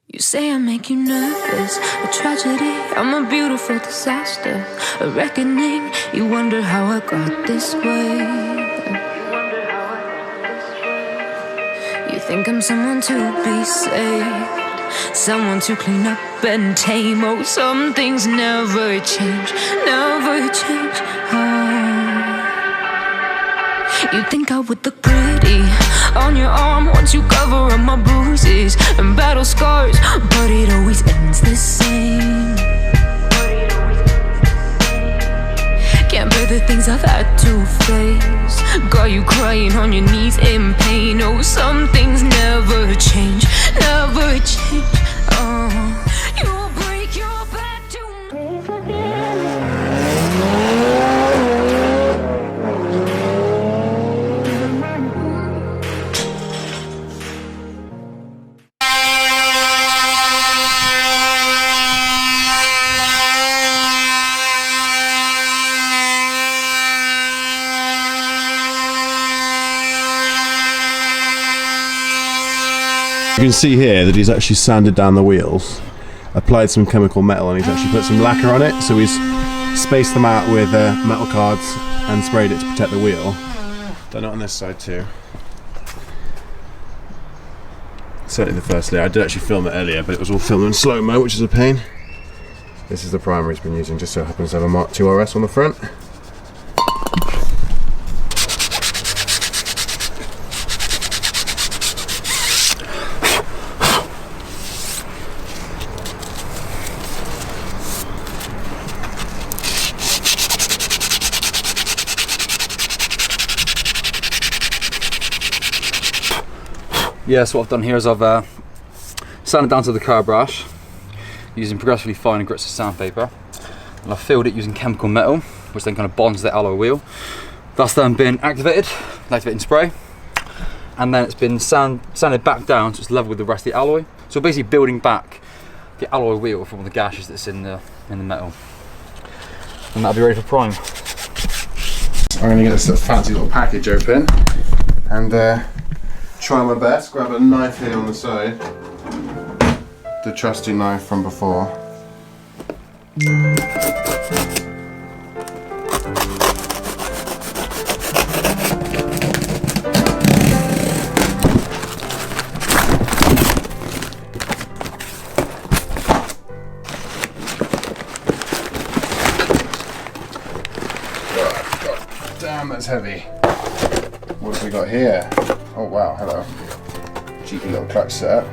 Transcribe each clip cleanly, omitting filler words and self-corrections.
You say I make you nervous, a tragedy, I'm a beautiful disaster, a reckoning, you wonder how I got this way. You think I'm someone to be saved, someone to clean up and tame. Oh, some things never change, never change. You think I would look pretty on your arm once you cover up my bruises and battle scars, but it always ends the same. Can't bear the things I've had to face, got you crying on your knees in pain. Oh, some things never change, never change. You'll break your back to me. You can see here that he's actually sanded down the wheels, applied some chemical metal, and he's actually put some lacquer on it, so he's spaced them out with metal cards and sprayed it to protect the wheel. Done it on this side too. Certainly the first layer. I did actually film it earlier, but it was all filmed in slow-mo, which is a pain. This is the primer he's been using, just so happens to have a Mark II RS on the front. Yeah, so what I've done here is I've sanded down to the car brush using progressively finer grits of sandpaper, and I've filled it using chemical metal, which then kind of bonds the alloy wheel. That's then been activating spray, and then it's been sanded back down so it's level with the rest of the alloy. So basically building back the alloy wheel from all the gashes that's in the metal, and that'll be ready for prime. I'm going to get this fancy little package open and try my best. Grab a knife here on the side, the trusty knife from before. God damn, that's heavy. What have we got here? Oh wow, hello. Cheeky little clutch setup.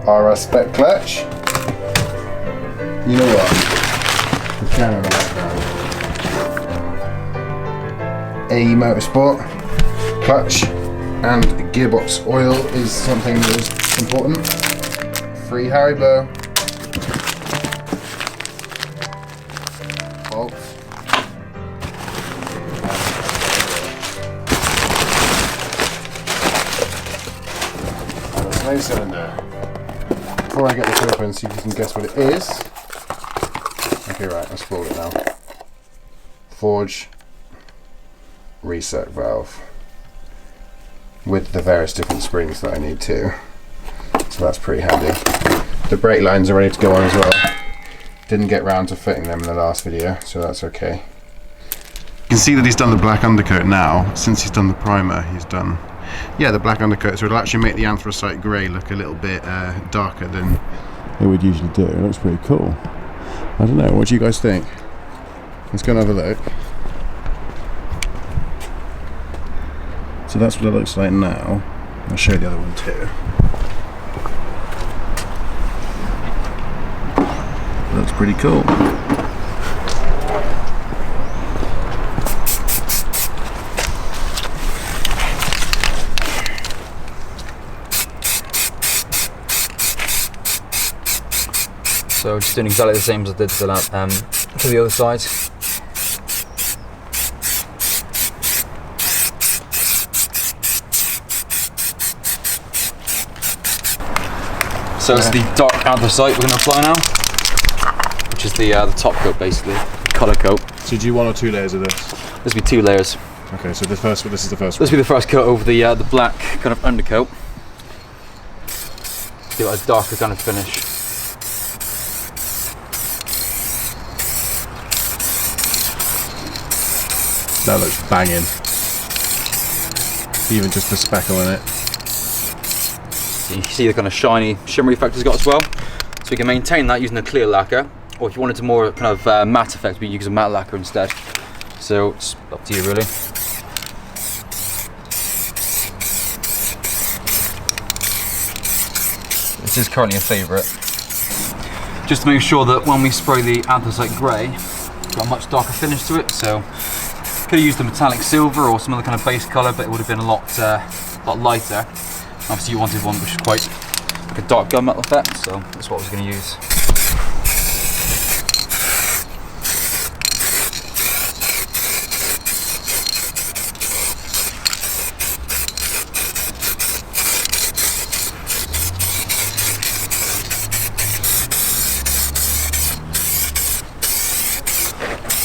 RS spec clutch. You know what? The camera in the background. AE Motorsport clutch and gearbox oil is something that is important. Free Haribo. Bolts. Cylinder. Before I get this open, see if you can guess what it is. Okay, right, let's fold it now. Forge reset valve with the various different springs that I need to. So that's pretty handy. The brake lines are ready to go on as well. Didn't get round to fitting them in the last video, so that's okay. You can see that he's done the black undercoat now. Since he's done the primer, he's done the black undercoat, so it'll actually make the anthracite grey look a little bit darker than it would usually do. It looks pretty cool. I don't know, what do you guys think? Let's go and have a look. So that's what it looks like now. I'll show you the other one too. It looks pretty cool. So just doing exactly the same as I did to the other side. So it's the dark anthracite we're going to apply now, which is the top coat basically, colour coat. So do you 1 or 2 layers of this? This will be 2 layers. Okay, so this is the first one. This will be the first coat over the black kind of undercoat. Give it a darker kind of finish. That looks banging. Even just the speckle in it. So you can see the kind of shiny, shimmery effect it's got as well. So you can maintain that using a clear lacquer, or if you wanted a more kind of matte effect, we use a matte lacquer instead. So it's up to you really. This is currently a favourite. Just to make sure that when we spray the anthracite grey, it's got a much darker finish to it. So could have used a metallic silver or some other kind of base colour, but it would have been a lot lighter. Obviously you wanted one which is quite like a dark gunmetal effect, so that's what I was going to use.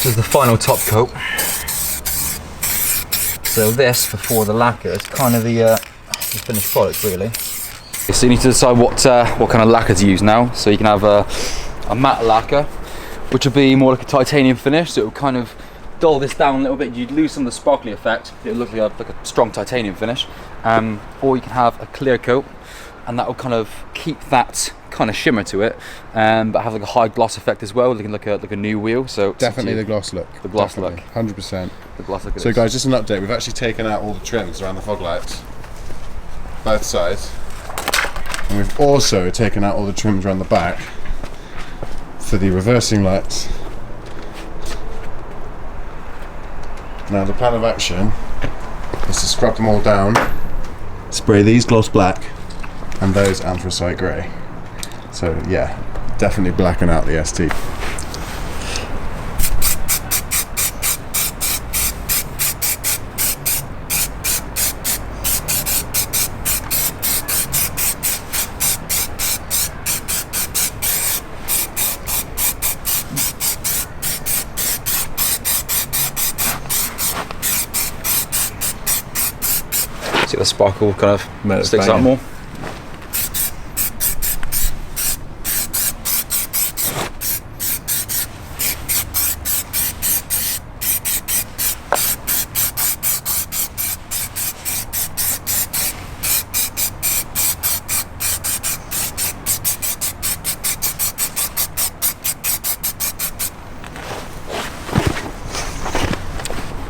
This is the final top coat. So this, before the lacquer, is kind of the finished product really. So you need to decide what kind of lacquer to use now. So you can have a matte lacquer, which would be more like a titanium finish, so it would kind of dull this down a little bit. You'd lose some of the sparkly effect. It would look like a strong titanium finish. Or you can have a clear coat, and that will kind of keep that kind of shimmer to it, but have like a high gloss effect as well, looking like a new wheel. So Definitely the gloss look. The gloss Definitely. look. 100%. The gloss look. So guys, just an update. We've actually taken out all the trims around the fog lights, both sides, and we've also taken out all the trims around the back for the reversing lights. Now the plan of action is to scrub them all down, spray these gloss black and those anthracite grey. So yeah, definitely blacken out the ST. See the sparkle kind of sticks out more.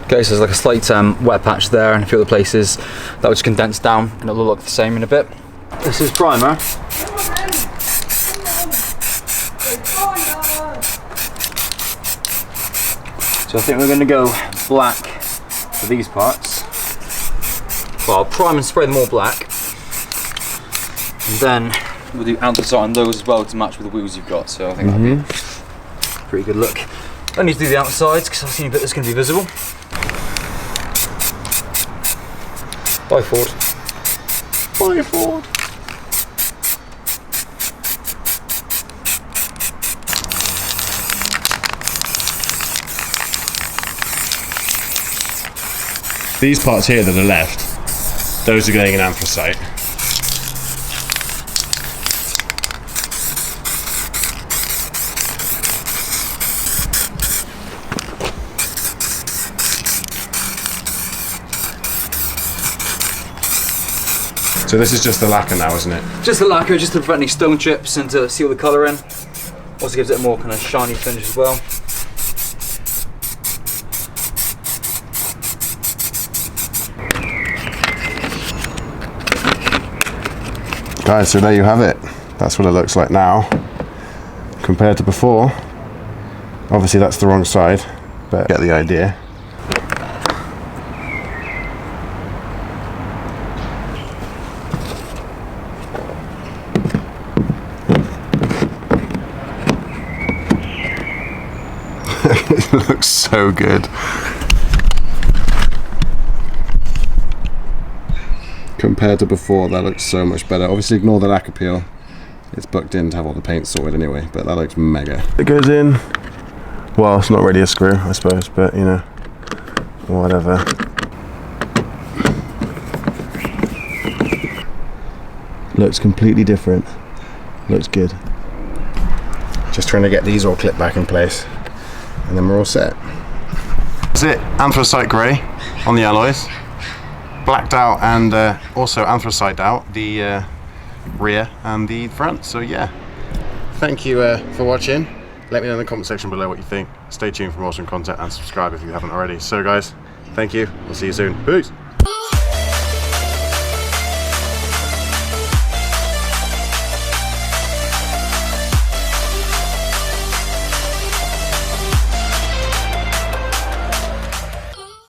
Okay, so there's like a slight wet patch there and a few other places that will just condense down and it'll look the same in a bit. This is primer. So I think we're going to go black for these parts. Well, I'll prime and spray them all black. And then we'll do anthracite on those as well to match with the wheels you've got. So I think that'll be a pretty good look. I need to do the outsides because I've seen a bit that's going to be visible. Bye Ford. Bye Ford. These parts here that are left, those are going in anthracite. So this is just the lacquer now, isn't it? Just the lacquer, just to prevent any stone chips and to seal the colour in. Also gives it a more kind of shiny finish as well. Guys, so there you have it. That's what it looks like now compared to before. Obviously that's the wrong side, but get the idea. It looks so good. Compared to before, that looks so much better. Obviously ignore the lacquer peel. It's booked in to have all the paint sorted anyway, but that looks mega. It goes in, well, it's not really a screw, I suppose, but you know, whatever. looks completely different. Looks good. Just trying to get these all clipped back in place, and then we're all set. That's it, anthracite grey on the alloys, blacked out and also anthracite out the rear and the front. So yeah, thank you for watching. Let me know in the comment section below what you think. Stay tuned for more awesome content and subscribe if you haven't already. So guys, thank you, we'll see you soon. Peace.